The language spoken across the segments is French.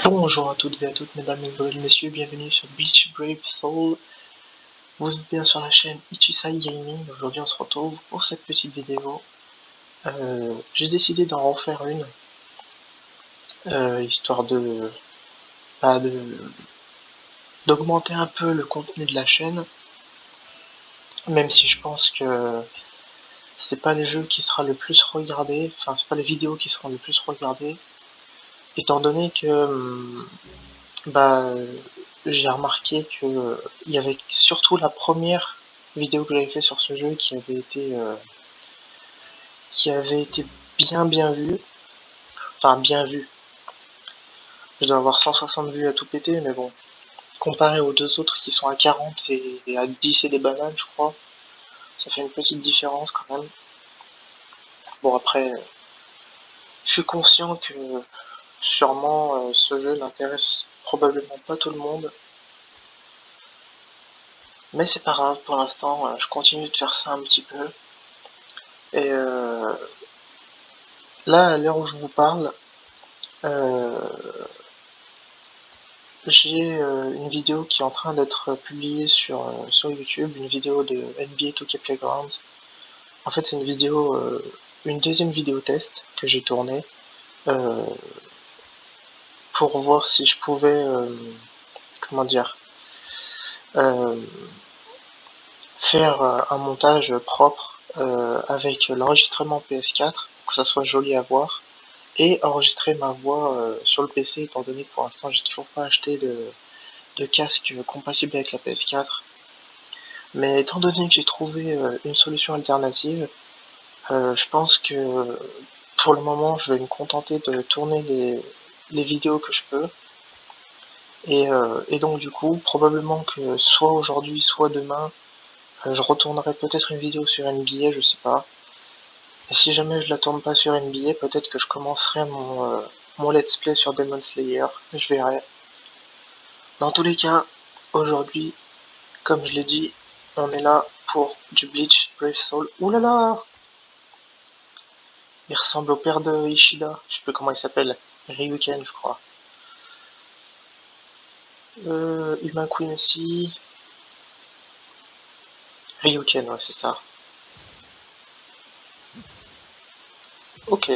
Bonjour à toutes et à toutes, mesdames et messieurs, bienvenue sur Bleach Brave Soul. Vous êtes bien sur la chaîne Ichisai Gaming. Aujourd'hui, on se retrouve pour cette petite vidéo. J'ai décidé d'en refaire une, histoire d'augmenter un peu le contenu de la chaîne, même si je pense que c'est pas les jeux qui sera le plus regardé, enfin c'est pas les vidéos qui seront le plus regardées, étant donné que bah j'ai remarqué que il y avait surtout la première vidéo que j'avais fait sur ce jeu qui avait été bien vue, enfin bien vue. Je dois avoir 160 vues à tout péter, mais bon, comparé aux deux autres qui sont à 40 et à 10 et des bananes, je crois, ça fait une petite différence quand même. Bon après, je suis conscient que sûrement ce jeu n'intéresse probablement pas tout le monde, mais c'est pas grave, pour l'instant, je continue de faire ça un petit peu. Et là, à l'heure où je vous parle, euh, j'ai une vidéo qui est en train d'être publiée sur YouTube, une vidéo de NBA 2K Playgrounds. En fait, c'est une deuxième vidéo test que j'ai tournée euh, pour voir si je pouvais, comment dire, euh, faire un montage propre avec l'enregistrement PS4, pour que ça soit joli à voir, et enregistrer ma voix sur le PC, étant donné que pour l'instant j'ai toujours pas acheté de casque compatible avec la PS4. Mais étant donné que j'ai trouvé une solution alternative, je pense que pour le moment je vais me contenter de tourner les vidéos que je peux. Et donc du coup, probablement que soit aujourd'hui, soit demain, je retournerai peut-être une vidéo sur NBA, je sais pas. Et si jamais je la tourne pas sur NBA, peut-être que je commencerai mon let's play sur Demon Slayer, je verrai. Dans tous les cas, aujourd'hui, comme je l'ai dit, on est là pour du Bleach Brave Soul. Ouh là là, il ressemble au père de Ishida, je sais plus comment il s'appelle, Ryuken je crois. Humain Quincy, Ryuken, ouais c'est ça. Ok,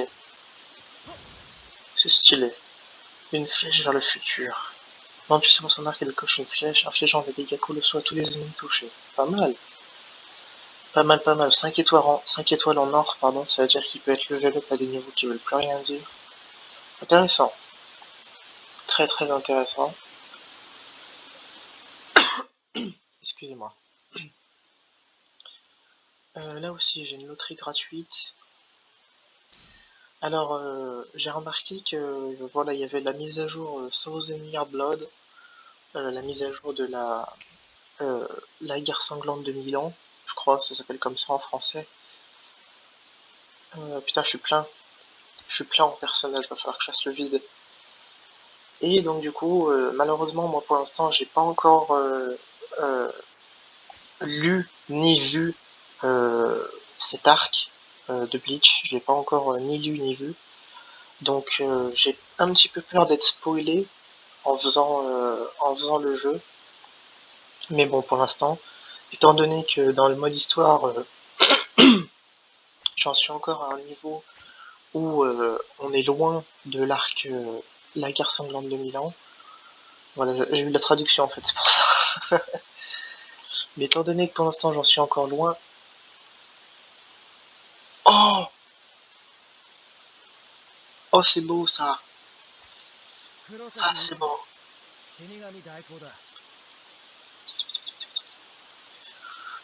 c'est stylé. Une flèche vers le futur. Vampire sur son arc et le coche une flèche, infligeant des dégâts colossaux à tous les ennemis touchés. Pas mal. Pas mal, pas mal. 5 étoiles en or, pardon, ça veut dire qu'il peut être level up à des niveaux qui veulent plus rien dire. Intéressant. Très très intéressant. Excusez-moi. Là aussi, j'ai une loterie gratuite. Alors, j'ai remarqué que voilà, il y avait la mise à jour Thousand Year Blood, la mise à jour de euh, la guerre sanglante de Milan, je crois, ça s'appelle comme ça en français. Putain, je suis plein en personnage, va falloir que je fasse le vide. Et donc du coup, malheureusement, moi pour l'instant, j'ai pas encore euh, lu ni vu cet arc de Bleach. Je l'ai pas encore ni lu ni vu. Donc j'ai un petit peu peur d'être spoilé en faisant le jeu. Mais bon, pour l'instant, étant donné que dans le mode histoire, j'en suis encore à un niveau où on est loin de l'arc La guerre sanglante de Milan. Voilà, j'ai eu la traduction en fait, c'est pour ça. Mais étant donné que pour l'instant j'en suis encore loin. Oh! Oh, c'est beau ça! Ça, c'est beau!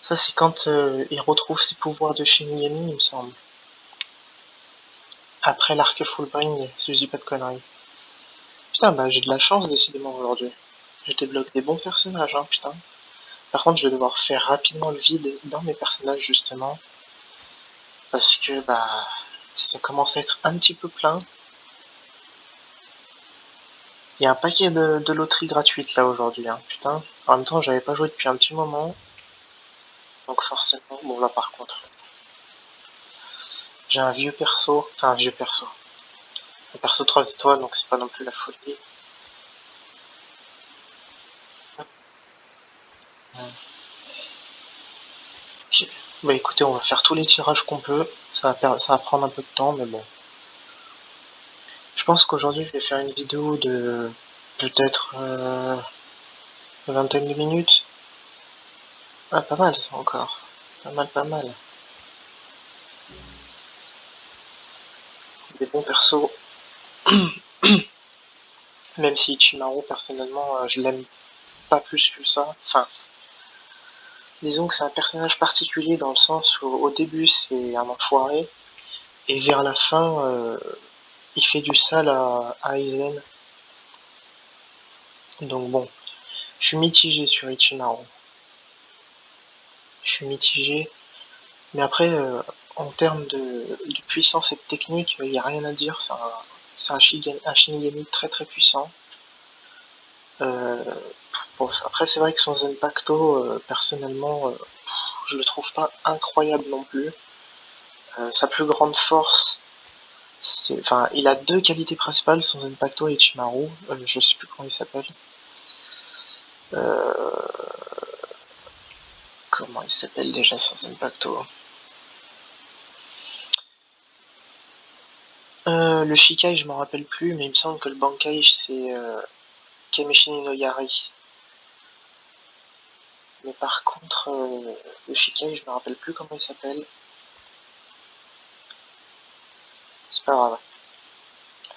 Ça, c'est quand il retrouve ses pouvoirs de Shinigami, il me semble. Après l'arc Fullbring, si je dis pas de conneries. Putain, bah j'ai de la chance décidément aujourd'hui. Je débloque des bons personnages, hein, putain. Par contre, je vais devoir faire rapidement le vide dans mes personnages, justement. Parce que, bah, ça commence à être un petit peu plein. Il y a un paquet de loteries gratuites là aujourd'hui, hein, putain. En même temps, j'avais pas joué depuis un petit moment. Donc forcément, bon là par contre, j'ai un vieux perso, enfin un vieux perso. Un perso 3 étoiles, donc c'est pas non plus la folie. Ok. Bah écoutez, on va faire tous les tirages qu'on peut. Ça va prendre un peu de temps, mais bon. Je pense qu'aujourd'hui, je vais faire une vidéo de peut-être une vingtaine de minutes. Ah, pas mal ça encore. Pas mal, pas mal. Des bons persos. Même si Ichimaru, personnellement, je l'aime pas plus que ça. Enfin, disons que c'est un personnage particulier dans le sens où au début c'est un enfoiré, et vers la fin, il fait du sale à Aizen. Donc bon, je suis mitigé sur Ichimaru. Je suis mitigé. Mais après, en termes de puissance et de technique, il n'y a rien à dire. C'est un Shinigami très très puissant. Euh, bon, après, c'est vrai que son Zenpacto, personnellement, je le trouve pas incroyable non plus. Sa plus grande force, enfin, il a deux qualités principales, son Zenpacto et Ichimaru. Je sais plus comment il s'appelle. Euh, comment il s'appelle déjà son Zenpacto? Le Shikai, je m'en rappelle plus, mais il me semble que le Bankai, c'est Kemeshin no Yari. Mais par contre, le Shikai, je me rappelle plus comment il s'appelle. C'est pas grave.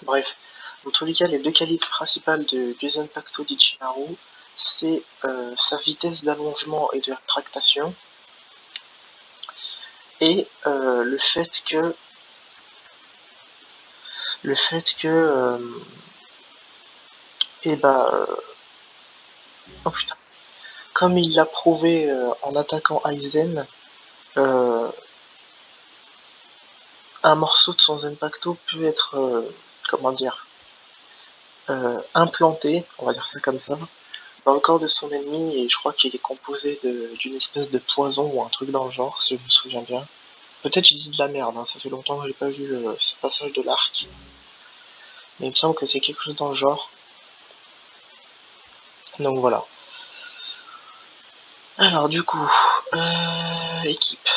Bref, dans tous les cas, les deux qualités principales du Zenpacto d'Ichimaru, c'est sa vitesse d'allongement et de rétractation, et le fait que et bah oh putain, comme il l'a prouvé en attaquant Aizen, euh, un morceau de son Zenpacto peut être comment dire, implanté, on va dire ça comme ça, dans le corps de son ennemi, et je crois qu'il est composé d'une espèce de poison ou un truc dans le genre, si je me souviens bien. Peut-être j'ai dit de la merde, hein, ça fait longtemps que j'ai pas vu ce passage de l'arc, mais il me semble que c'est quelque chose dans le genre. Donc voilà. Alors du coup, équipe.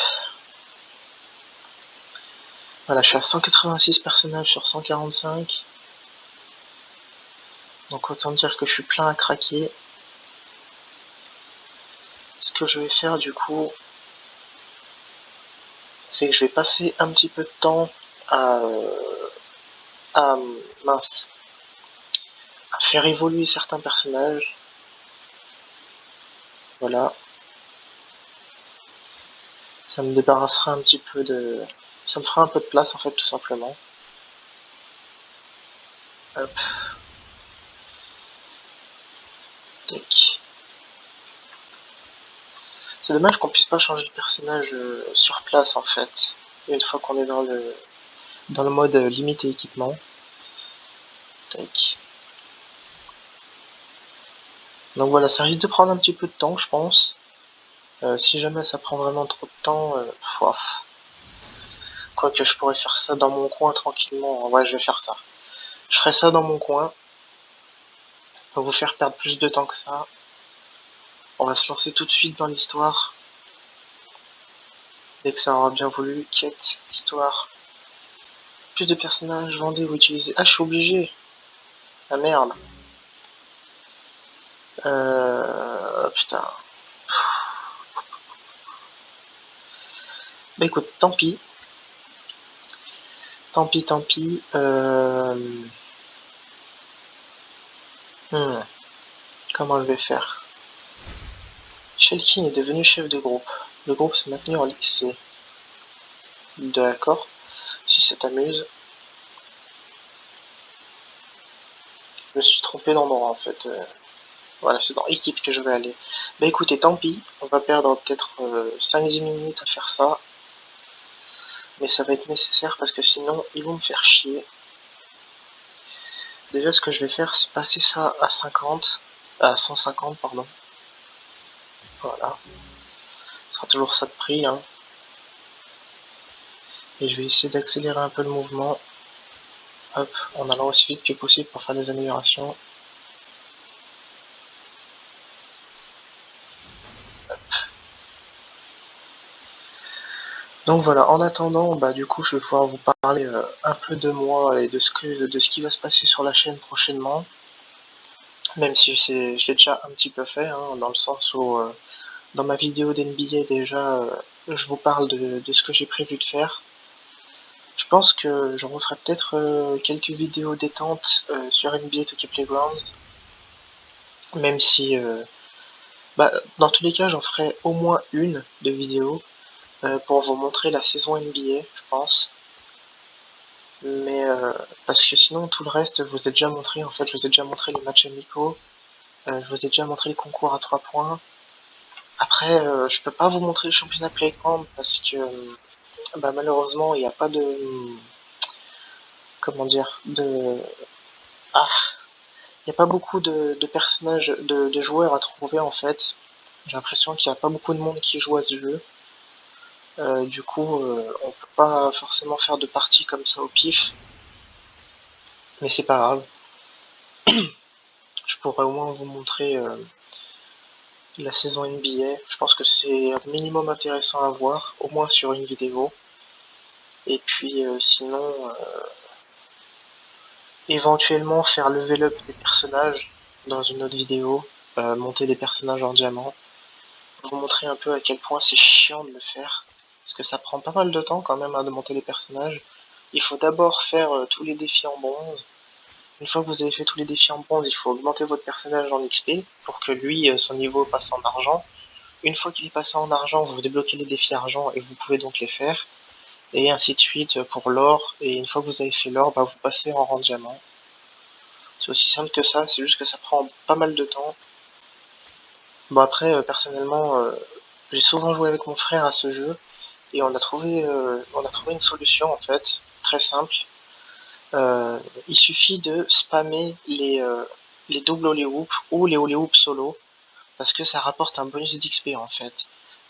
Voilà, je suis à 186 personnages sur 145. Donc autant dire que je suis plein à craquer. Ce que je vais faire du coup, c'est que je vais passer un petit peu de temps à, à mince, à faire évoluer certains personnages. Voilà, ça me débarrassera un petit peu de... Ça me fera un peu de place en fait tout simplement. Hop, tac. C'est dommage qu'on puisse pas changer de personnage sur place en fait. Une fois qu'on est dans le mode limité équipement. Tac. Donc voilà, ça risque de prendre un petit peu de temps je pense. Si jamais ça prend vraiment trop de temps, quoique je pourrais faire ça dans mon coin tranquillement. Ouais, je vais faire ça. Je ferai ça dans mon coin. Pour vous faire perdre plus de temps que ça. On va se lancer tout de suite dans l'histoire. Dès que ça aura bien voulu. Quête, histoire. Plus de personnages, vendez ou utilisez. Ah, je suis obligé. Ah merde. Putain. Bah écoute, tant pis. Tant pis, tant pis. Hmm, comment je vais faire? Shelkin est devenu chef de groupe. Le groupe s'est maintenu en lycée. D'accord. Si ça t'amuse. Je me suis trompé d'endroit en fait. Voilà, c'est dans équipe que je vais aller. Bah écoutez, tant pis. On va perdre peut-être 5-10 minutes à faire ça. Mais ça va être nécessaire parce que sinon ils vont me faire chier. Déjà ce que je vais faire c'est passer ça à 50, à 150 pardon. Voilà, ce sera toujours ça de prix hein. Et je vais essayer d'accélérer un peu le mouvement, hop, en allant aussi vite que possible pour faire des améliorations. Donc voilà, en attendant, du coup, je vais pouvoir vous parler un peu de moi et de ce qui va se passer sur la chaîne prochainement, même si je l'ai déjà un petit peu fait, hein, dans le sens où dans ma vidéo d'NBA déjà, je vous parle de ce que j'ai prévu de faire. Je pense que je referai peut-être quelques vidéos détente sur NBA 2K Playgrounds, même si, dans tous les cas, j'en ferai au moins une de vidéo pour vous montrer la saison NBA, je pense. Mais parce que sinon tout le reste, je vous ai déjà montré. En fait, je vous ai déjà montré les matchs amicaux. Je vous ai déjà montré les concours à 3 points. Après, je peux pas vous montrer le championnat Playground parce que malheureusement, il n'y a pas de comment dire de ah, il n'y a pas beaucoup de personnages, de joueurs à trouver en fait. J'ai l'impression qu'il n'y a pas beaucoup de monde qui joue à ce jeu. Du coup, on peut pas forcément faire de parties comme ça au pif. Mais c'est pas grave. Je pourrais au moins vous montrer la saison NBA. Je pense que c'est un minimum intéressant à voir, au moins sur une vidéo. Et puis sinon, éventuellement faire level up des personnages dans une autre vidéo, monter des personnages en diamant, vous montrer un peu à quel point c'est chiant de le faire. Parce que ça prend pas mal de temps quand même, hein, de monter les personnages. Il faut d'abord faire tous les défis en bronze. Une fois que vous avez fait tous les défis en bronze, il faut augmenter votre personnage en XP pour que lui, son niveau passe en argent. Une fois qu'il est passé en argent, vous débloquez les défis argent et vous pouvez donc les faire. Et ainsi de suite pour l'or. Et une fois que vous avez fait l'or, vous passez en rang diamant. C'est aussi simple que ça, c'est juste que ça prend pas mal de temps. Bon après, personnellement, j'ai souvent joué avec mon frère à ce jeu. Et on a trouvé une solution en fait, très simple. Il suffit de spammer les doubles holy hoop ou les holy hoop solo parce que ça rapporte un bonus d'XP en fait.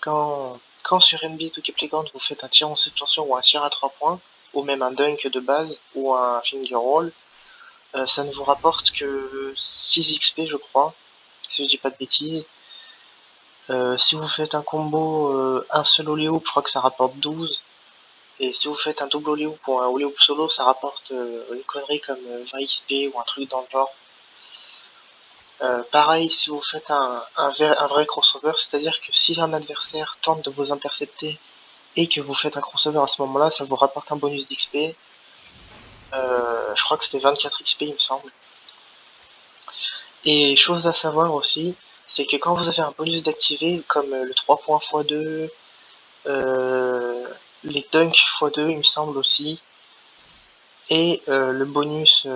Quand sur NBA 2K Playground vous faites un tir en suspension ou un tir à 3 points, ou même un dunk de base ou un finger roll, ça ne vous rapporte que 6 XP je crois, si je dis pas de bêtises. Si vous faites un combo, un seul holy hoop, je crois que ça rapporte 12. Et si vous faites un double holy hoop ou un holy hoop solo, ça rapporte une connerie comme 20 XP ou un truc dans le genre. Pareil, si vous faites un vrai crossover, c'est-à-dire que si un adversaire tente de vous intercepter et que vous faites un crossover à ce moment-là, ça vous rapporte un bonus d'XP. Je crois que c'était 24 XP, il me semble. Et chose à savoir aussi, c'est que quand vous avez un bonus d'activer, comme le 3 points x2, les dunks x2, il me semble aussi, et le bonus,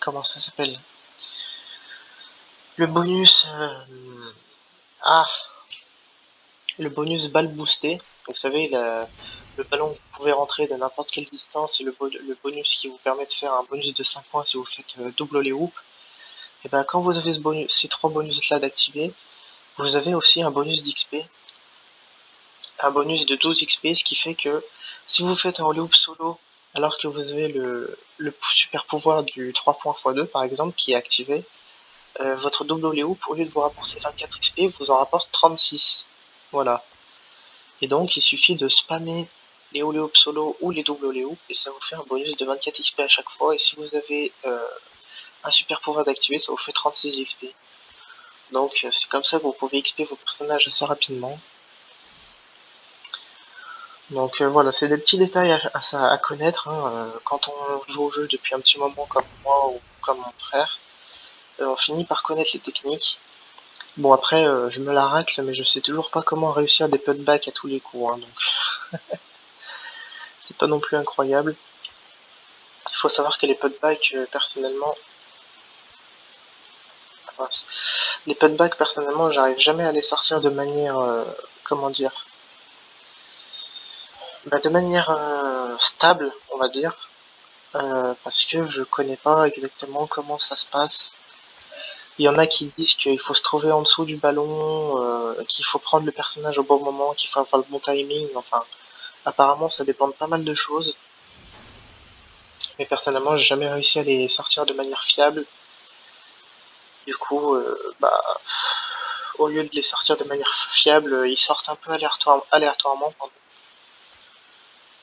comment ça s'appelle? Le bonus, ah, le bonus balle boostée. Vous savez, le ballon que vous pouvez rentrer de n'importe quelle distance et le bonus qui vous permet de faire un bonus de 5 points si vous faites double les hoops. Et quand vous avez ces trois bonus-là d'activer, vous avez aussi un bonus d'XP, un bonus de 12 XP, ce qui fait que si vous faites un holy hoop solo alors que vous avez le super pouvoir du 3 points x2 par exemple qui est activé, votre double holy hoop, au lieu de vous rapporter 24 XP, vous en rapporte 36. Voilà. Et donc il suffit de spammer les holy hoop solo ou les double holy hoop et ça vous fait un bonus de 24 XP à chaque fois. Et si vous avez un super pouvoir d'activer, ça vous fait 36 XP. Donc c'est comme ça que vous pouvez XP vos personnages assez rapidement. Donc voilà, c'est des petits détails à connaître hein, quand on joue au jeu depuis un petit moment comme moi ou comme mon frère. On finit par connaître les techniques. Bon après, je me la racle, mais je sais toujours pas comment réussir des putbacks à tous les coups, hein, donc c'est pas non plus incroyable. Il faut savoir que les putbacks, personnellement, mince, les putbacks, personnellement, j'arrive jamais à les sortir de manière, comment dire, de manière stable, on va dire, parce que je connais pas exactement comment ça se passe. Il y en a qui disent qu'il faut se trouver en dessous du ballon, qu'il faut prendre le personnage au bon moment, qu'il faut avoir le bon timing, enfin, apparemment ça dépend de pas mal de choses. Mais personnellement, j'ai jamais réussi à les sortir de manière fiable. Du coup, au lieu de les sortir de manière fiable, ils sortent un peu aléatoirement. Pardon.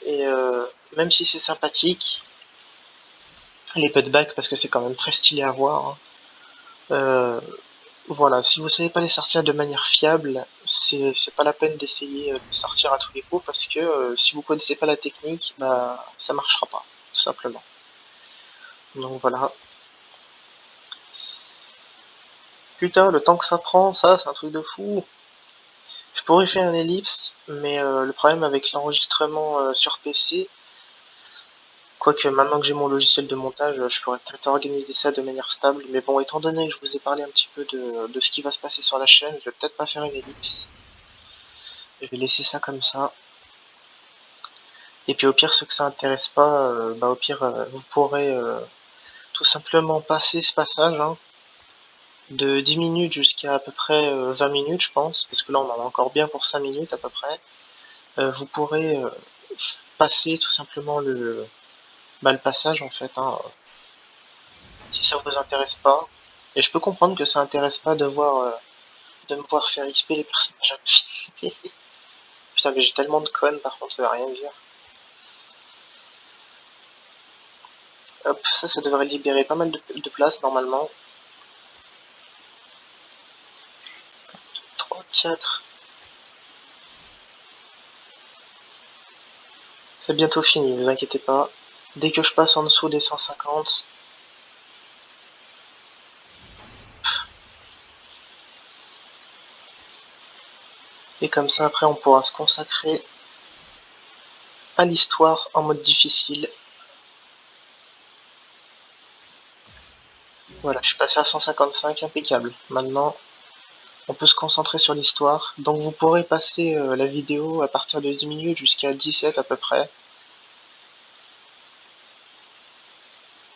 Et même si c'est sympathique, les putbacks, parce que c'est quand même très stylé à voir, hein, voilà, si vous savez pas les sortir de manière fiable, c'est pas la peine d'essayer de les sortir à tous les coups, parce que si vous connaissez pas la technique, bah ça marchera pas, tout simplement. Donc voilà. Putain, le temps que ça prend, ça, c'est un truc de fou. Je pourrais faire une ellipse, mais le problème avec l'enregistrement sur PC, quoique maintenant que j'ai mon logiciel de montage, je pourrais peut-être organiser ça de manière stable. Mais bon, étant donné que je vous ai parlé un petit peu de ce qui va se passer sur la chaîne, je vais peut-être pas faire une ellipse. Je vais laisser ça comme ça. Et puis au pire, ceux que ça intéresse pas, bah au pire, vous pourrez tout simplement passer ce passage, hein, de 10 minutes jusqu'à à peu près 20 minutes, je pense, parce que là on en a encore bien pour 5 minutes à peu près. Vous pourrez passer tout simplement le passage en fait, hein, si ça vous intéresse pas. Et je peux comprendre que ça intéresse pas de me voir faire XP les personnages infinis. Putain, mais j'ai tellement de connes par contre, ça veut rien dire. Hop, ça devrait libérer pas mal de place normalement. 3, 4. C'est bientôt fini, vous inquiétez pas. Dès que je passe en dessous des 150, et comme ça après on pourra se consacrer à l'histoire en mode difficile. Voilà, je suis passé à 155, impeccable. Maintenant, on peut se concentrer sur l'histoire. Donc vous pourrez passer la vidéo à partir de 10 minutes jusqu'à 17 à peu près.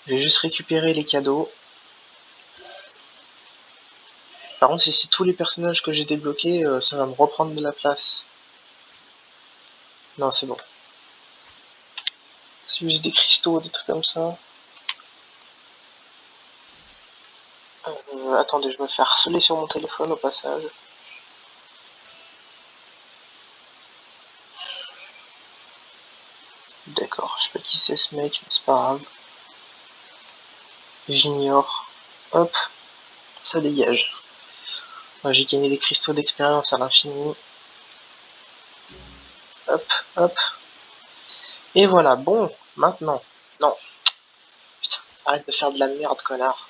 Je vais juste récupérer les cadeaux. Par contre, si c'est tous les personnages que j'ai débloqués, ça va me reprendre de la place. Non, c'est bon. C'est juste des cristaux, des trucs comme ça. Attendez, je me fais harceler sur mon téléphone au passage. D'accord, je sais pas qui c'est ce mec, mais c'est pas grave. J'ignore. Hop, ça dégage. J'ai gagné des cristaux d'expérience à l'infini. Hop, hop. Et voilà, bon, maintenant. Non, putain, arrête de faire de la merde, connard.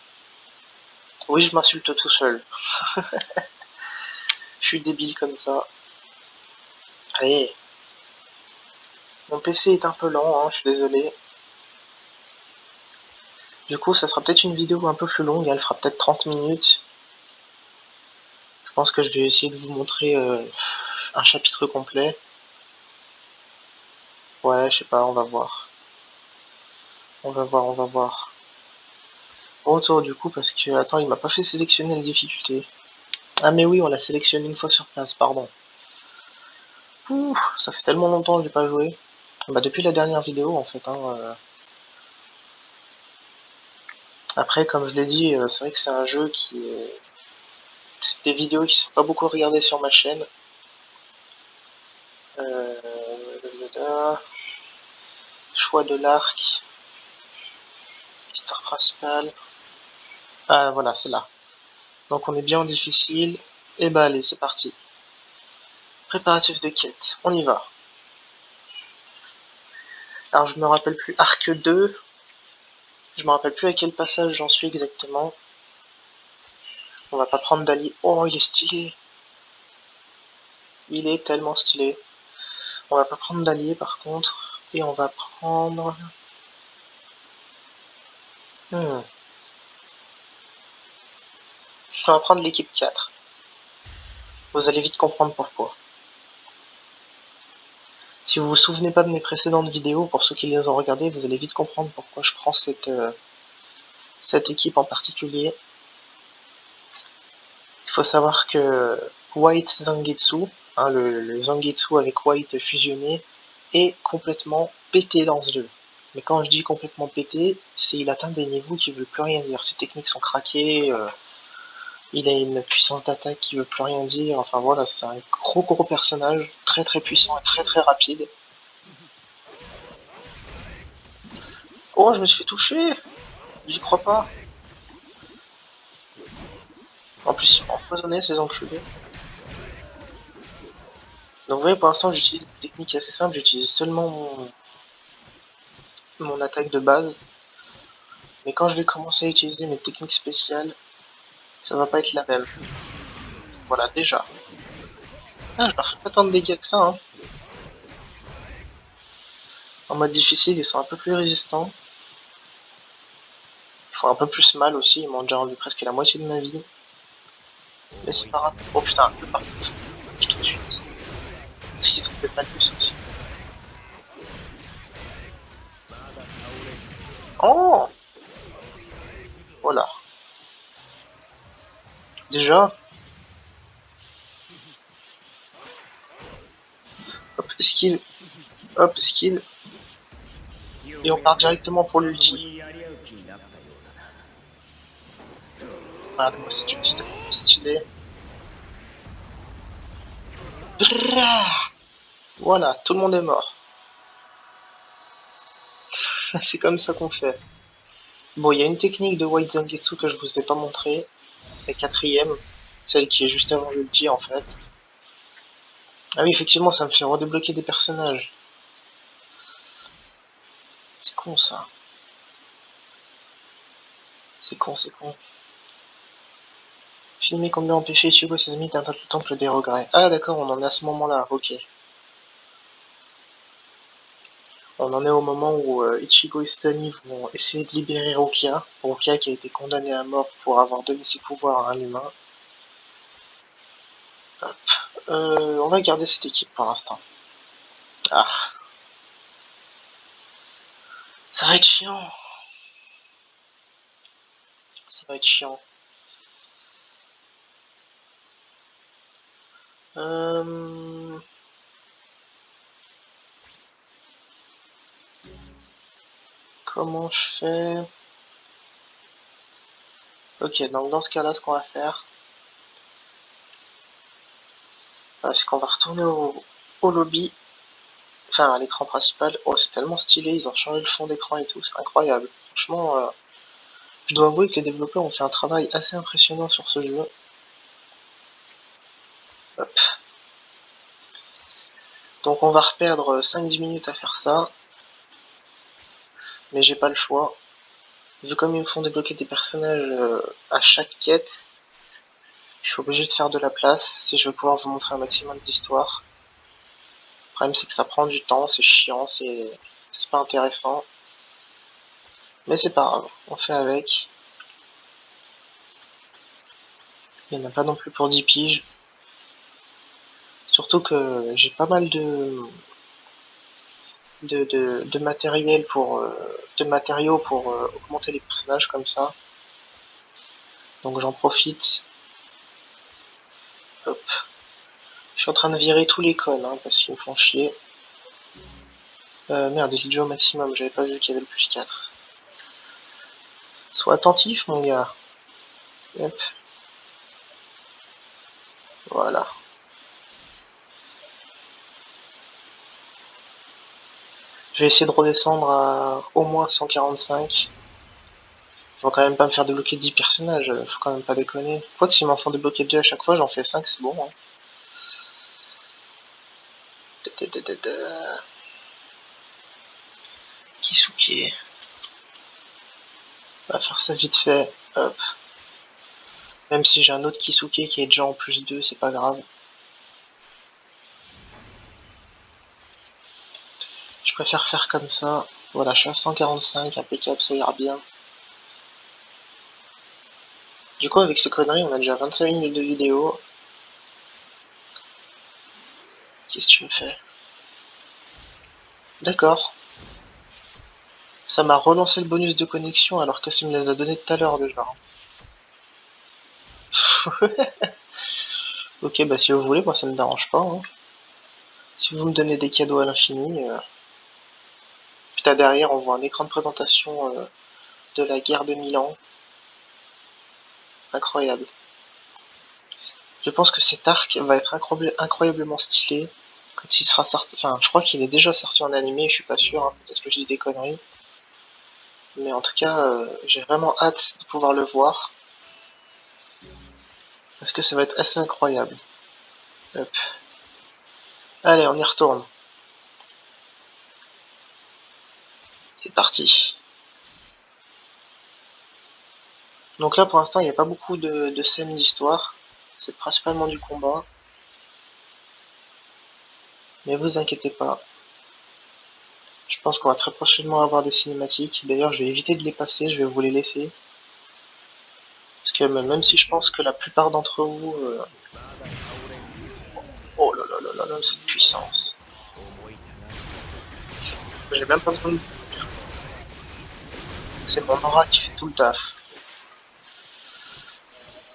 Oui, je m'insulte tout seul. Je suis débile comme ça. Allez, mon PC est un peu lent, hein, je suis désolé. Du coup, ça sera peut-être une vidéo un peu plus longue, elle fera peut-être 30 minutes. Je pense que je vais essayer de vous montrer un chapitre complet. Ouais, je sais pas, on va voir. On va voir, on va voir. Retour du coup, parce que, attends, il m'a pas fait sélectionner la difficulté. Ah mais oui, on l'a sélectionné une fois sur place, pardon. Ouh, ça fait tellement longtemps que j'ai pas joué. Bah depuis la dernière vidéo en fait, hein, Après, comme je l'ai dit, c'est vrai que c'est un jeu qui est... C'est des vidéos qui sont pas beaucoup regardées sur ma chaîne. Euh... Choix de l'arc, histoire principale. Ah voilà, c'est là. Donc on est bien en difficile. Et bah allez, c'est parti. Préparatif de quête, on y va. Alors je me rappelle plus, arc 2. Je me rappelle plus à quel passage j'en suis exactement. On va pas prendre d'allié. Oh, il est stylé. Il est tellement stylé. On va pas prendre d'allié par contre. Et on va prendre... Hmm. On va prendre l'équipe 4. Vous allez vite comprendre pourquoi. Si vous vous souvenez pas de mes précédentes vidéos, pour ceux qui les ont regardées, vous allez vite comprendre pourquoi je prends cette équipe en particulier. Il faut savoir que White Zangetsu, hein, le Zangetsu avec White fusionné, est complètement pété dans ce jeu. Mais quand je dis complètement pété, c'est il atteint des niveaux qui ne veulent plus rien dire. Ses techniques sont craquées, il a une puissance d'attaque qui veut plus rien dire. Enfin voilà, c'est un gros personnage, très très puissant et très très rapide. Oh, je me suis fait toucher. J'y crois pas. En plus, ils m'ont empoisonné, ces enculés. Donc vous voyez, pour l'instant, j'utilise des techniques assez simples. J'utilise seulement mon attaque de base. Mais quand je vais commencer à utiliser mes techniques spéciales, ça va pas être la même. Voilà, déjà. Ah, je leur fais pas tant de dégâts que ça, hein. En mode difficile, ils sont un peu plus résistants. Ils font un peu plus mal aussi, ils m'ont déjà enlevé presque la moitié de ma vie. Mais c'est pas grave. Oh putain, le parcours tout de suite. Parce qu'ils trouvaient pas de aussi. Oh voilà. Déjà, hop, esquive, hop, esquive. Et on part directement pour l'ulti. Regarde-moi cette ulti stylée. Voilà, tout le monde est mort. C'est comme ça qu'on fait. Bon, il y a une technique de White Zangetsu que je vous ai pas montré. La quatrième, celle qui est juste avant l'ulti en fait. Ah oui, effectivement, ça me fait redébloquer des personnages. C'est con ça. C'est con, c'est con. Filmer combien empêcher Ichigo et ses amis d'atteindre le temple des regrets. Ah d'accord, on en est à ce moment-là, ok. On en est au moment où Ichigo et ses amis vont essayer de libérer Rukia. Rukia qui a été condamnée à mort pour avoir donné ses pouvoirs à un humain. Hop. On va garder cette équipe pour l'instant. Ah, ça va être chiant. Ça va être chiant. Euh... Comment je fais? Ok, donc dans ce cas-là, ce qu'on va faire, c'est qu'on va retourner au lobby, enfin à l'écran principal. Oh, c'est tellement stylé, ils ont changé le fond d'écran et tout, c'est incroyable. Franchement, je dois avouer que les développeurs ont fait un travail assez impressionnant sur ce jeu. Hop. Donc on va reperdre 5-10 minutes à faire ça, mais j'ai pas le choix. Vu comme ils me font débloquer des personnages à chaque quête, je suis obligé de faire de la place si je veux pouvoir vous montrer un maximum d'histoire. Le problème c'est que ça prend du temps, c'est chiant, c'est pas intéressant. Mais c'est pas grave, on fait avec. Il n'y en a pas non plus pour 10 piges. Surtout que j'ai pas mal de matériel pour de matériaux pour augmenter les personnages comme ça. Donc j'en profite. Hop. Je suis en train de virer tous les cons hein, parce qu'ils me font chier. Merde, il est déjà au maximum, j'avais pas vu qu'il y avait le plus 4. Sois attentif mon gars. Hop. Voilà. Je vais essayer de redescendre à au moins 145. Ils vont quand même pas me faire débloquer 10 personnages, faut quand même pas déconner. Quoique s'ils m'en font débloquer 2 à chaque fois, j'en fais 5, c'est bon. Hein. Kisuke. On va faire ça vite fait. Hop. Même si j'ai un autre Kisuke qui est déjà en plus 2, c'est pas grave. Je préfère faire comme ça. Voilà, je suis à 145, impeccable, ça ira bien. Du coup, avec ces conneries, on a déjà 25 minutes de vidéo. Qu'est-ce que tu me fais? D'accord. Ça m'a relancé le bonus de connexion alors que ça me les a donné tout à l'heure déjà. Ok, bah si vous voulez, moi ça me dérange pas. Hein. Si vous me donnez des cadeaux à l'infini. Putain, derrière, on voit un écran de présentation de la guerre de Milan. Incroyable. Je pense que cet arc va être incroyablement stylé quand il sera sorti. Enfin, je crois qu'il est déjà sorti en animé, je suis pas sûr, hein, peut-être que je dis des conneries. Mais en tout cas, j'ai vraiment hâte de pouvoir le voir. Parce que ça va être assez incroyable. Hop. Allez, on y retourne. C'est parti. Donc là, pour l'instant, il n'y a pas beaucoup de scènes d'histoire. C'est principalement du combat. Mais vous inquiétez pas. Je pense qu'on va très prochainement avoir des cinématiques. D'ailleurs, je vais éviter de les passer, je vais vous les laisser. Parce que même si je pense que la plupart d'entre vous... Oh là là là là là, cette puissance. J'ai même pas besoin de... C'est mon aura qui fait tout le taf.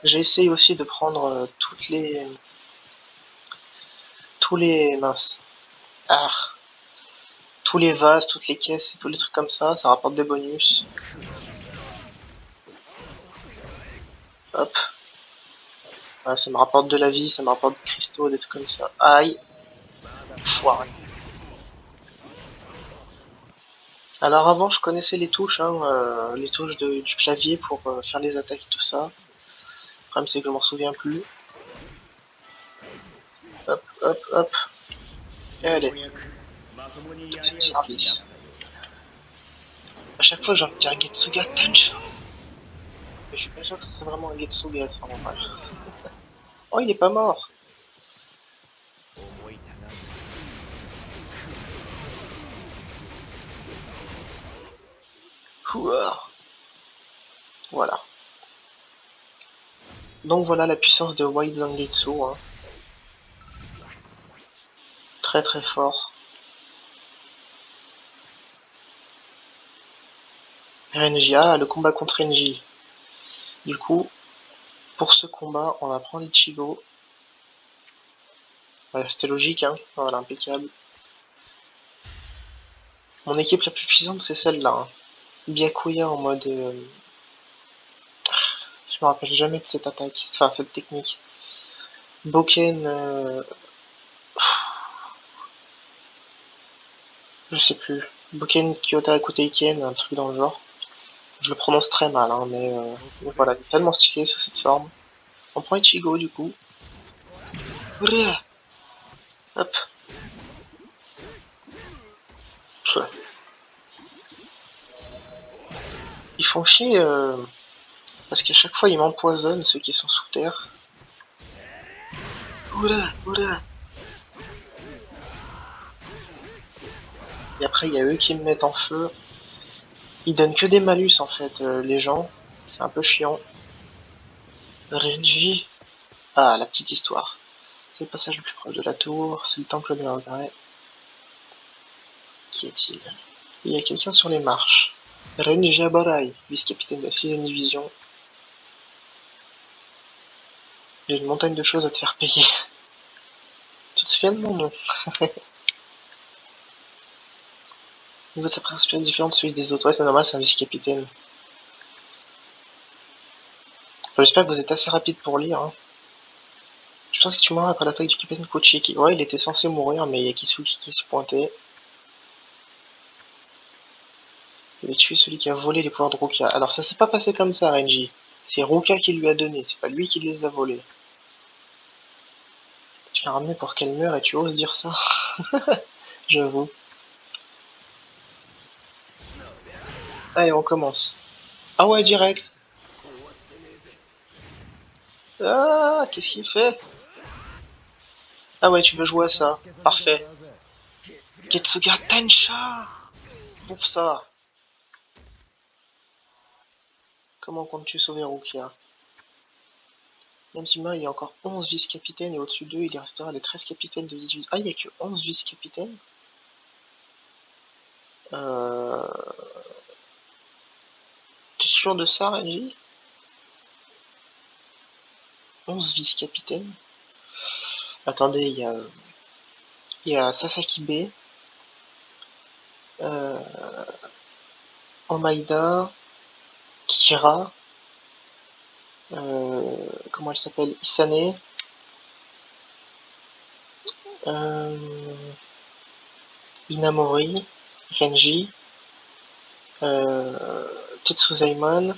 J'ai essayé aussi de prendre mince. Ah, tous les vases, toutes les caisses et tous les trucs comme ça rapporte des bonus. Hop. Ouais, ça me rapporte de la vie, ça me rapporte des cristaux, des trucs comme ça. Aïe. Foiré. Alors avant, je connaissais les touches, hein, les touches du clavier pour faire les attaques et tout ça. Le problème, c'est que je m'en souviens plus. Hop, hop, hop. Et allez, service. À chaque fois, j'ai envie de dire Getsuga Tencho. Mais je suis pas sûr que c'est vraiment un Getsuga, ça, en vrai. Oh, il est pas mort. Ouah. Voilà. Donc voilà la puissance de White Zangetsu, hein. Très très fort. Renji, ah, le combat contre Renji. Du coup, pour ce combat, on va prendre Ichigo. Ouais, c'était logique, hein. Voilà, impeccable. Mon équipe la plus puissante, c'est celle-là, hein. Byakuya en mode... je me rappelle jamais de cette attaque, enfin cette technique. Boken... je sais plus. Boken Kyotaku Teiken, un truc dans le genre. Je le prononce très mal, hein, mais voilà, il est tellement stylé sous cette forme. On prend Ichigo, du coup. Hop. Ils font chier, parce qu'à chaque fois, ils m'empoisonnent, ceux qui sont sous terre. Oula, oula. Et après, il y a eux qui me mettent en feu. Ils donnent que des malus, en fait, les gens. C'est un peu chiant. Renji. Ah, la petite histoire. C'est le passage le plus proche de la tour, c'est le temple de regret. Qui est-il? Il y a quelqu'un sur les marches. Renji Abarai, vice-capitaine de la 6ème division. J'ai une montagne de choses à te faire payer. Tu te souviens de mon nom? Au niveau de sa principale différente de celui des autres, ouais, c'est normal, c'est un vice-capitaine. Enfin, j'espère que vous êtes assez rapide pour lire, hein. Je pense que tu mourras après l'attaque du capitaine Kochiki. Ouais, il était censé mourir, mais il y a Kisugi qui s'est pointé. Il a tué celui qui a volé les pouvoirs de Ruka. Alors ça s'est pas passé comme ça, Renji. C'est Ruka qui lui a donné, c'est pas lui qui les a volés. Tu l'as ramené pour qu'elle meure et tu oses dire ça? J'avoue. Allez, on commence. Ah ouais, direct. Ah, qu'est-ce qu'il fait? Ah ouais, tu veux jouer à ça. Parfait. Getsuga Tensha! Bouffe ça. Comment comptes-tu sauver Rukia? Même si maintenant il y a encore 11 vice-capitaines et au-dessus d'eux, il restera les 13 capitaines de division. Ah, il n'y a que 11 vice-capitaines? Euh... T'es sûr de ça, Renji? 11 vice-capitaines? Attendez, il y a Sasaki B, euh, Omaida, Kira, comment elle s'appelle? Isane, euh, Inamori, Renji, Tetsuzaimon,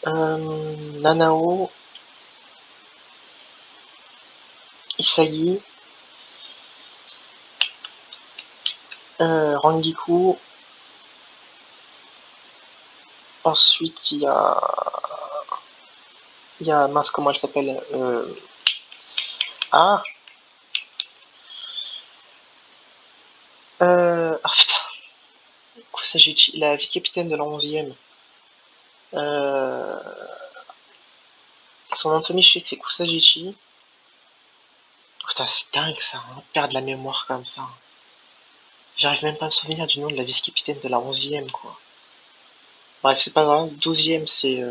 Nanao, Isagi, Rangiku. Ensuite, mince, comment elle s'appelle Ah putain, Kusagichi, la vice-capitaine de la 11e. Son nom de famille, je sais que c'est Kusagichi. Putain, c'est dingue ça, hein, perdre la mémoire comme ça. J'arrive même pas à me souvenir du nom de la vice-capitaine de la 11e, quoi. Bref, c'est pas grave. 12e, c'est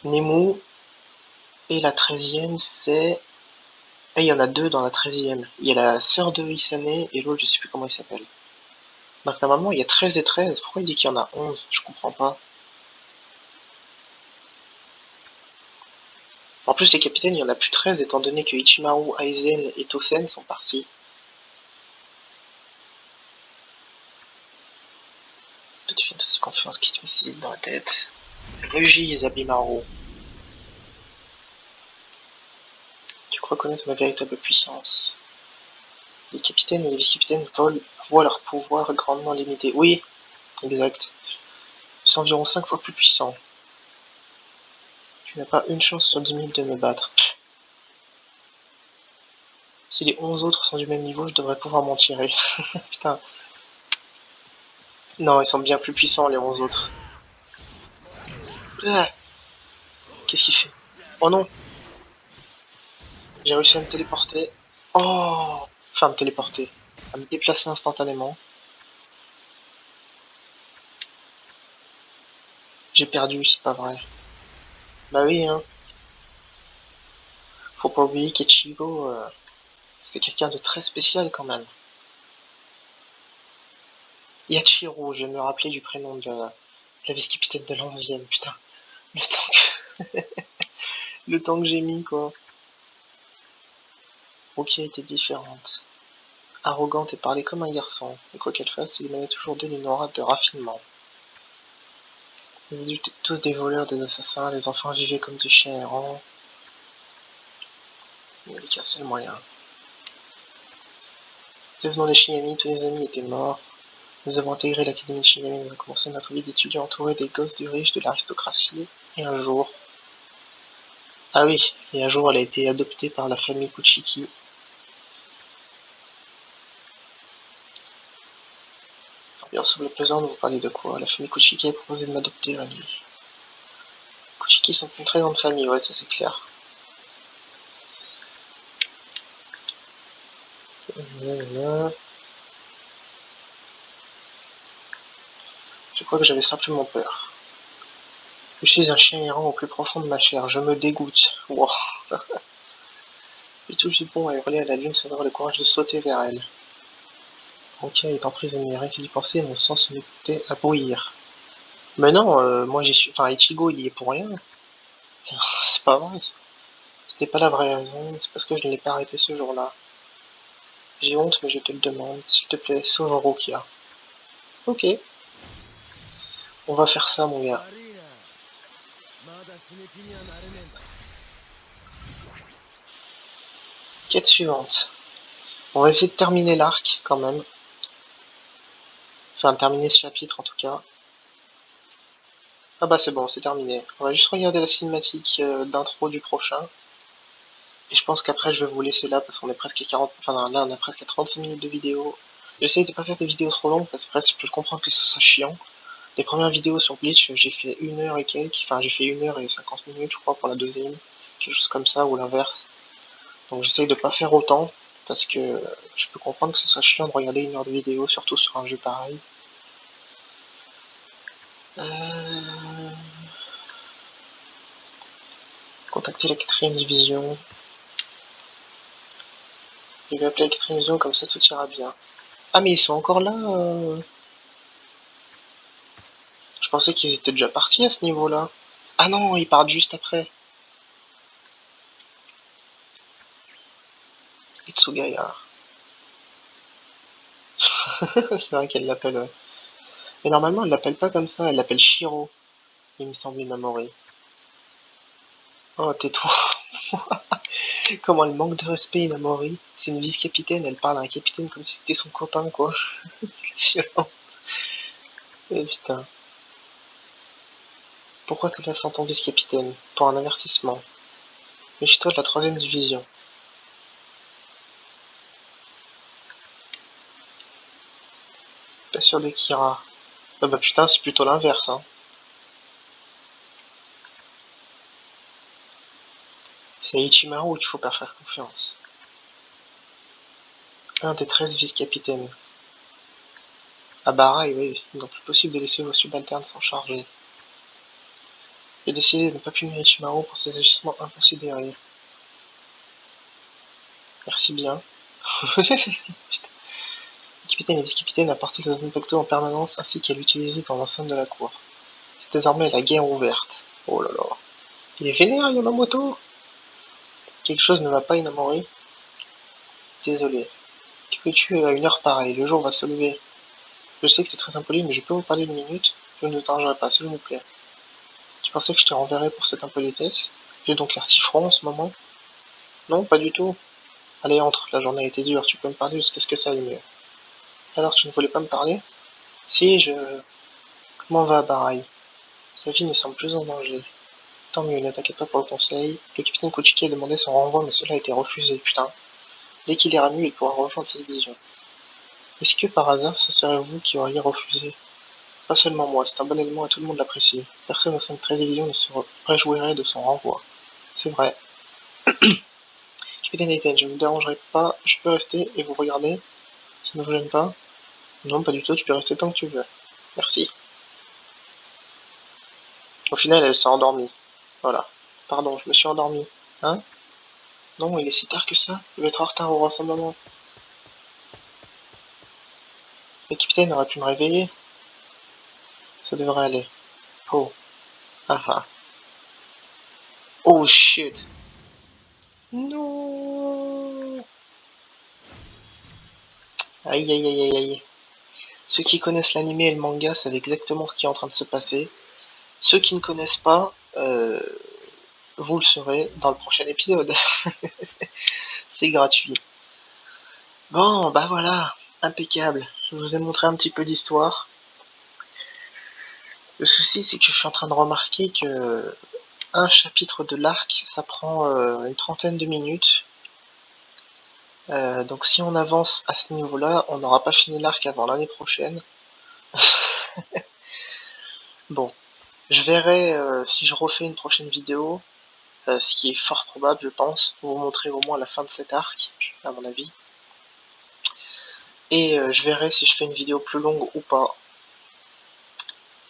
Nemu. Et la 13e, c'est... Et il y en a deux dans la 13e. Il y a la sœur de Isane et l'autre, je sais plus comment il s'appelle. Donc normalement, il y a 13 et 13. Pourquoi il dit qu'il y en a 11? Je comprends pas. En plus, les capitaines, il y en a plus 13 étant donné que Ichimaru, Aizen et Tosen sont partis. Tout de cette confiance qui te met dans la tête. Ruji Zabimaru. Tu crois connaître ma véritable puissance. Les capitaines et les vice-capitaines voient leur pouvoir grandement limité. Oui, exact. C'est environ 5 fois plus puissant. Tu n'as pas une chance sur 10 000 de me battre. Si les 11 autres sont du même niveau, je devrais pouvoir m'en tirer. Putain. Non, ils sont bien plus puissants, les 11 autres. Ah, qu'est-ce qu'il fait? Oh non! J'ai réussi à me téléporter. Oh! Enfin, me téléporter. À me déplacer instantanément. J'ai perdu, c'est pas vrai. Bah oui, hein. Faut pas oublier qu'Ichigo, c'est quelqu'un de très spécial quand même. Yachiro, je vais me rappeler du prénom de la vice-capitaine de l'11e, putain. Le temps que, le temps que j'ai mis, quoi. Ok, était différente. Arrogante et parlait comme un garçon, et quoi qu'elle fasse, il émanait toujours d'elle une aura de raffinement. Les adultes étaient tous des voleurs, des assassins, les enfants vivaient comme des chiens errants. Il n'y avait qu'un seul moyen. Devenant des Shinigami, tous les amis étaient morts. Nous avons intégré l'académie de Shinigami, nous avons commencé notre vie d'étudiants entourés des gosses du riche, de l'aristocratie, et un jour... Ah oui, et un jour elle a été adoptée par la famille Kuchiki. Bien sur le pesant, vous parlez de quoi? La famille Kuchiki a proposé de m'adopter, Rémi. Kuchiki sont une très grande famille, ouais, ça c'est clair. Je crois que j'avais simplement peur. Je suis un chien errant au plus profond de ma chair, je me dégoûte. Wow. J'ai tout du bon à hurler à la lune sans avoir le courage de sauter vers elle. Ankia est emprisonnée, rien que d'y penser, mon sang se mettait à bouillir. Mais non, moi j'y suis. Enfin, Ichigo il y est pour rien. C'est pas vrai. C'était pas la vraie raison, c'est parce que je ne l'ai pas arrêté ce jour-là. J'ai honte, mais je te le demande, s'il te plaît, sauve Rukia. Ok, on va faire ça, mon gars. Quête suivante. On va essayer de terminer l'arc, quand même. Enfin, terminer ce chapitre, en tout cas. Ah bah c'est bon, c'est terminé. On va juste regarder la cinématique d'intro du prochain. Et je pense qu'après je vais vous laisser là parce qu'on est presque à 40... Enfin là on a presque à 35 minutes de vidéo. J'essaye de pas faire des vidéos trop longues parce que après je peux comprendre que ce soit chiant. Les premières vidéos sur Bleach j'ai fait 1 heure et quelques. Enfin j'ai fait 1 h et 50 minutes je crois pour la deuxième. Quelque chose comme ça ou l'inverse. Donc j'essaye de pas faire autant parce que je peux comprendre que ce soit chiant de regarder 1 heure de vidéo surtout sur un jeu pareil. Contacter la 4ème division. Je vais appeler la 4ème division comme ça tout ira bien. Ah mais ils sont encore là Je pensais qu'ils étaient déjà partis à ce niveau-là. Ah non, ils partent juste après. Itsugaya. C'est vrai qu'elle l'appelle, ouais. Mais normalement, elle l'appelle pas comme ça, elle l'appelle Shiro, il me semble, Inamori. Oh, tais-toi. Comment elle manque de respect, Inamori. C'est une vice-capitaine, elle parle à un capitaine comme si c'était son copain, quoi. Violent. Eh putain. Pourquoi t'es là sans ton vice-capitaine? Pour un avertissement. Méfie-toi de la troisième division. Pas sûr de Kira. Ah bah putain, c'est plutôt l'inverse, hein. C'est à Ichimaru qu'il faut pas faire confiance. Un des 13 vice-capitaines. Ah bah oui, donc plus possible de laisser vos subalternes s'en charger. J'ai décidé de ne pas punir Ichimaru pour ses agissements inconsidérés. Merci bien. Le capitaine et vice-capitaine apportent les impactos en permanence ainsi qu'à l'utiliser dans l'enceinte de la cour. C'est désormais la guerre ouverte. Oh là là. Il est vénère, Yamamoto. Quelque chose ne va pas, Inamori. Désolé. Que fais-tu à une heure pareille? Le jour va se lever. Je sais que c'est très impoli, mais je peux vous parler une minute? Je ne vous dérangerai pas, s'il vous plaît. Tu pensais que je te renverrais pour cette impolitesse? J'ai donc l'air si franc en ce moment? Non, pas du tout. Allez, entre, la journée a été dure, tu peux me parler jusqu'à ce que ça aille mieux. Alors, tu ne voulais pas me parler? Si, je... Comment va Barai? Sa vie ne semble plus en danger. Tant mieux, ne t'inquiète pas pour le conseil. Le capitaine Kochiki a demandé son renvoi, mais cela a été refusé, putain. Dès qu'il ira mieux, il pourra rejoindre sa division. Est-ce que par hasard, ce serait vous qui auriez refusé? Pas seulement moi, c'est un bon élément et tout le monde l'apprécie. Personne au sein de 13 divisions ne se réjouirait de son renvoi. C'est vrai. Capitaine Ethan, je ne vous dérangerai pas, je peux rester et vous regarder? Ça ne vous gêne pas? Non, pas du tout, tu peux rester tant que tu veux. Merci. Au final, elle s'est endormie. Voilà. Pardon, je me suis endormi. Hein? Non, il est si tard que ça? Je vais être en retard au rassemblement. Le capitaine aurait pu me réveiller. Ça devrait aller. Oh. Ah ah. Oh shit. Non. Aïe aïe aïe aïe aïe. Ceux qui connaissent l'anime et le manga savent exactement ce qui est en train de se passer. Ceux qui ne connaissent pas, vous le saurez dans le prochain épisode. C'est gratuit. Bon, bah voilà, impeccable. Je vous ai montré un petit peu d'histoire. Le souci, c'est que je suis en train de remarquer que un chapitre de l'arc, ça prend une trentaine de minutes. Donc si on avance à ce niveau-là, on n'aura pas fini l'arc avant l'année prochaine. Bon, je verrai si je refais une prochaine vidéo, ce qui est fort probable, je pense, pour vous montrer au moins la fin de cet arc, à mon avis. Et je verrai si je fais une vidéo plus longue ou pas.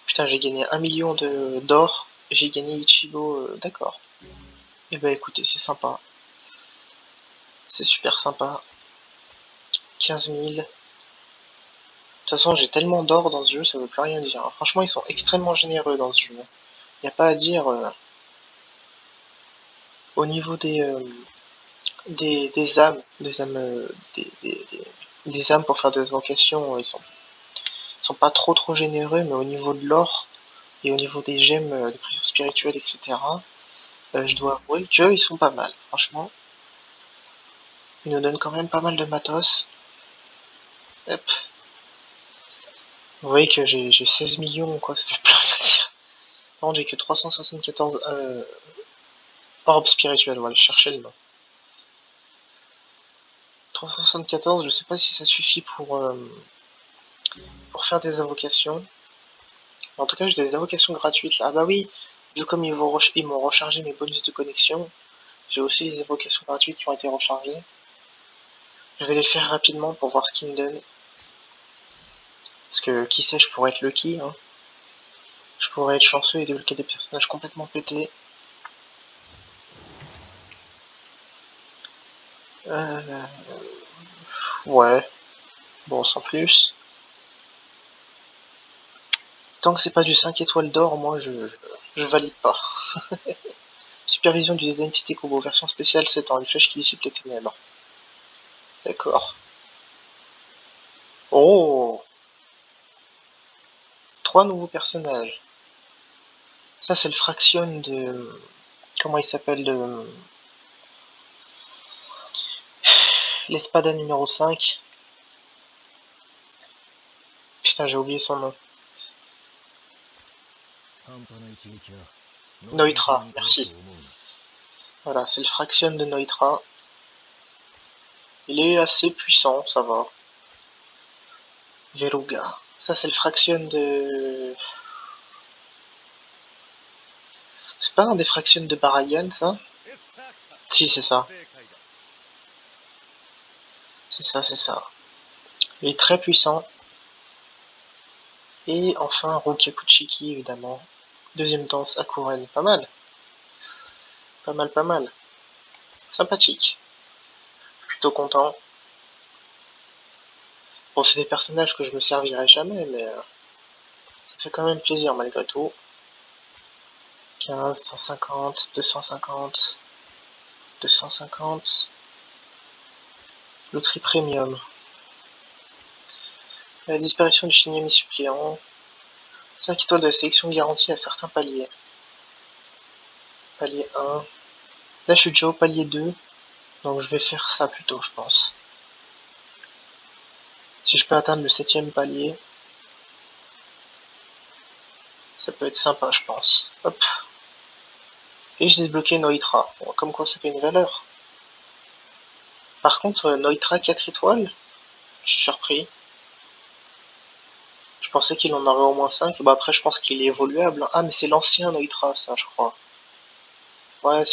Putain, j'ai gagné 1 million d'or, j'ai gagné Ichigo, d'accord. Et bah écoutez, c'est sympa. C'est super sympa. 15 000. De toute façon, j'ai tellement d'or dans ce jeu, ça veut plus rien dire. Franchement, ils sont extrêmement généreux dans ce jeu. Y a pas à dire. Au niveau des âmes, des âmes pour faire des invocations, ils sont pas trop généreux, mais au niveau de l'or et au niveau des gemmes de prière spirituelle, etc., je dois avouer qu'ils sont pas mal, franchement. Ils nous donnent quand même pas mal de matos. Hop. Vous voyez que j'ai 16 millions, quoi, ça fait plus rien dire. Non, j'ai que 374 orbes spirituels, voilà, je cherchais le nom. 374, je sais pas si ça suffit pour faire des invocations. En tout cas, j'ai des invocations gratuites là. Ah bah oui, vu comme ils m'ont rechargé mes bonus de connexion, j'ai aussi les invocations gratuites qui ont été rechargées. Je vais les faire rapidement pour voir ce qu'ils me donnent. Parce que qui sait, je pourrais être lucky, hein. Je pourrais être chanceux et débloquer des personnages complètement pétés. Euh, ouais, bon, sans plus. Tant que c'est pas du 5 étoiles d'or, moi je valide pas. Supervision du Identity Combo, version spéciale 7 ans, une flèche qui dissipe les ténèbres. D'accord. Oh! 3 nouveaux personnages. Ça, c'est le fraction de... Comment il s'appelle de... L'espada numéro 5. Putain, j'ai oublié son nom. Noitra, merci. Voilà, c'est le fraction de Noitra. Il est assez puissant, ça va. Veruga. Ça, c'est le fraction de... C'est pas un des fractions de Barayan, ça? Si, c'est ça. C'est ça, c'est ça. Il est très puissant. Et enfin, Rokakuchiki, évidemment. Deuxième danse, Akuren. Pas mal. Pas mal, pas mal. Sympathique. Plutôt content. Bon, c'est des personnages que je me servirai jamais, mais ça fait quand même plaisir malgré tout. 15, 150, 250, 250. Loterie premium. La disparition du Shinigami suppléant. 5 étoiles de la sélection garantie à certains paliers. Palier 1. Là, je suis déjà au palier 2. Donc, je vais faire ça plutôt, je pense. Si je peux atteindre le 7ème palier, ça peut être sympa, je pense. Hop. Et j'ai débloqué Noitra. Bon, comme quoi, ça fait une valeur. Par contre, Noitra 4 étoiles, je suis surpris. Je pensais qu'il en aurait au moins 5. Bah après, je pense qu'il est évoluable. Ah, mais c'est l'ancien Noitra, ça, je crois. Ouais,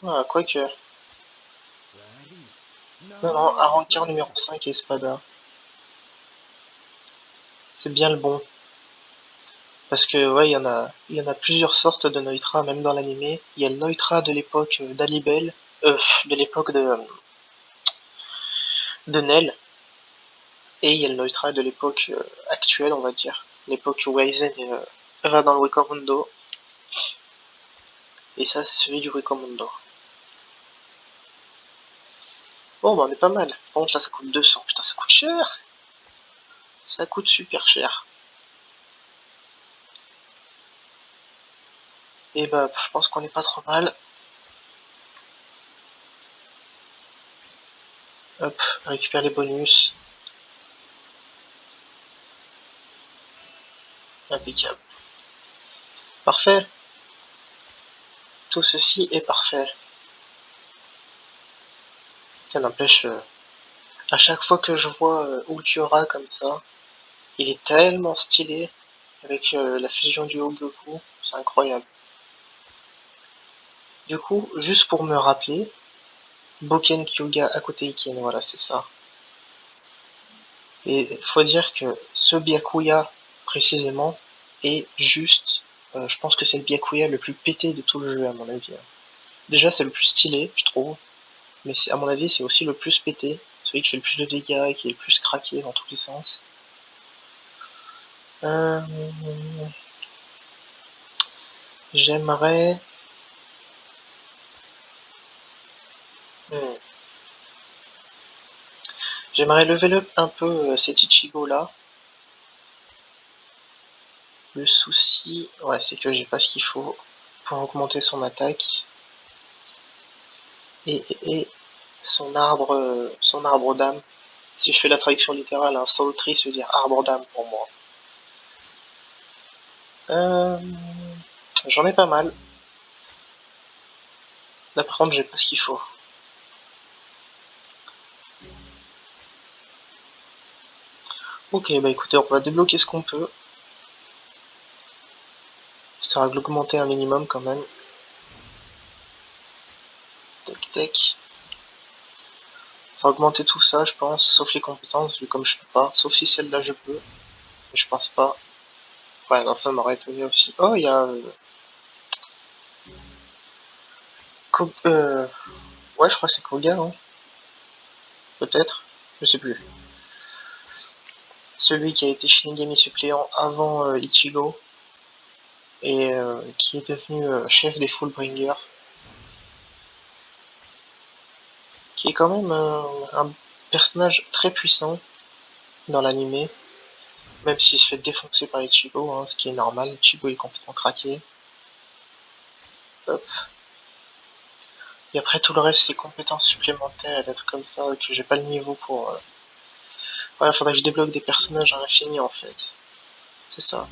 ah, quoique. Non, non, Arrancar numéro 5 et Espada. C'est bien le bon. Parce que, ouais, il y en a plusieurs sortes de Noitra, même dans l'animé. Il y a le Noitra de l'époque d'Alibel, de l'époque de Nel, et il y a le Noitra de l'époque actuelle, on va dire. L'époque où Aizen va dans le Wekamondo. Et ça, c'est celui du Wekamondo. Bon, bah, on est pas mal. Par contre, là, ça coûte 200. Putain, ça coûte cher. Ça coûte super cher. Et bah, je pense qu'on est pas trop mal. Hop, récupère les bonus. Impeccable. Parfait. Tout ceci est parfait. Ça n'empêche, à chaque fois que je vois Ulquiorra comme ça, il est tellement stylé avec la fusion du Goku, c'est incroyable. Du coup, juste pour me rappeler, Boken Kyuga Akuteiken, voilà, c'est ça. Et faut dire que ce Byakuya, précisément, est juste, je pense que c'est le Byakuya le plus pété de tout le jeu, à mon avis. Déjà, c'est le plus stylé, je trouve, mais à mon avis, c'est aussi le plus pété, celui qui fait le plus de dégâts et qui est le plus craqué dans tous les sens. Euh, J'aimerais... Hmm. J'aimerais level up un peu cet Ichigo là. Le souci, ouais, c'est que j'ai pas ce qu'il faut pour augmenter son attaque et son arbre d'âme. Si je fais la traduction littérale, un soul tree, ça veut dire arbre d'âme pour moi. Euh, J'en ai pas mal. Là par contre, j'ai pas ce qu'il faut. Ok, bah écoutez, on va débloquer ce qu'on peut. Histoire de l'augmenter un minimum quand même. Tac tac. Faut augmenter tout ça, je pense, sauf les compétences, vu comme je peux pas. Sauf si celle-là je peux, mais je pense pas. Ouais, non, ça m'aurait étonné aussi. Oh, il y a... Ouais, je crois que c'est Koga, hein. Peut-être. Je sais plus. Celui qui a été Shinigami suppléant avant Ichigo et qui est devenu chef des Fullbringers, qui est quand même un personnage très puissant dans l'anime, même s'il se fait défoncer par Ichigo, hein, ce qui est normal, Ichigo est complètement craqué. Hop. Et après tout le reste, c'est compétences supplémentaires, d'être comme ça, que j'ai pas le niveau pour... Voilà, faudrait que je débloque des personnages à l'infini en fait. C'est ça.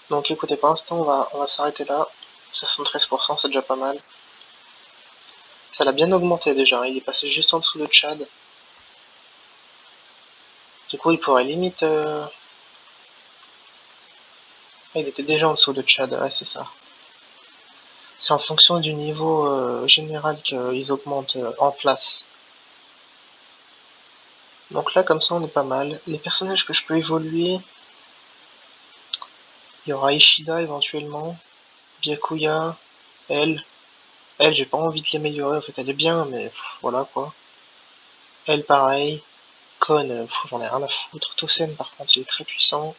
Donc écoutez, pour l'instant, on va s'arrêter là. 73%, c'est déjà pas mal. Ça l'a bien augmenté déjà, hein. Il est passé juste en dessous de Chad. Du coup, il pourrait limite... il était déjà en dessous de Chad, ouais, c'est ça. C'est en fonction du niveau général qu'ils augmentent en place. Donc là, comme ça, on est pas mal. Les personnages que je peux évoluer, il y aura Ishida éventuellement, Byakuya, elle. Elle, j'ai pas envie de l'améliorer, en fait, elle est bien, mais voilà quoi. Elle, pareil. Kon, j'en ai rien à foutre. Tosen, par contre, il est très puissant.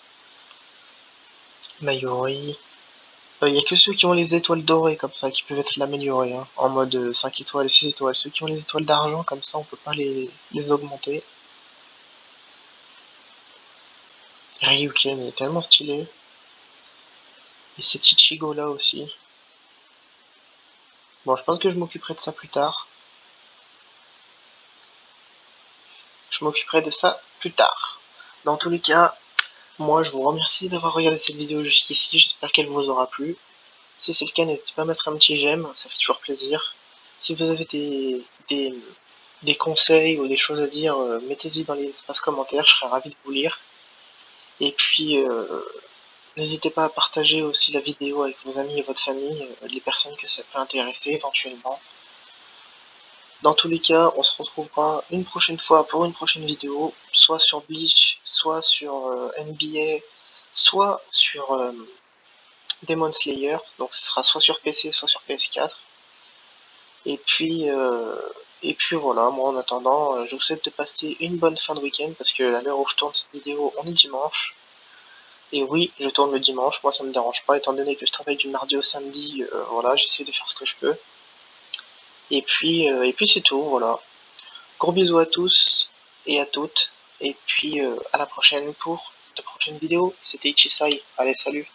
Mayuri. Il y a que ceux qui ont les étoiles dorées comme ça qui peuvent être améliorés, hein, en mode 5 étoiles et 6 étoiles. Ceux qui ont les étoiles d'argent comme ça, on peut pas les augmenter. Ryuken, il est tellement stylé. Et c'est Ichigo là aussi. Bon, je pense que je m'occuperai de ça plus tard. Je m'occuperai de ça plus tard. Dans tous les cas, moi je vous remercie d'avoir regardé cette vidéo jusqu'ici. J'espère qu'elle vous aura plu. Si c'est le cas, n'hésitez pas à mettre un petit j'aime, ça fait toujours plaisir. Si vous avez des conseils ou des choses à dire, mettez-y dans les espaces commentaires, je serai ravi de vous lire. Et puis, n'hésitez pas à partager aussi la vidéo avec vos amis et votre famille, les personnes que ça peut intéresser éventuellement. Dans tous les cas, on se retrouvera une prochaine fois pour une prochaine vidéo, soit sur Bleach, soit sur NBA, soit sur Demon Slayer. Donc ce sera soit sur PC, soit sur PS4. Et puis, voilà, moi en attendant, je vous souhaite de passer une bonne fin de week-end parce que à l'heure où je tourne cette vidéo, on est dimanche. Et oui, je tourne le dimanche, moi ça me dérange pas, étant donné que je travaille du mardi au samedi, voilà, j'essaie de faire ce que je peux. Et puis c'est tout, voilà. Gros bisous à tous et à toutes, et puis à la prochaine pour de prochaines vidéos. C'était Ichisai, allez salut!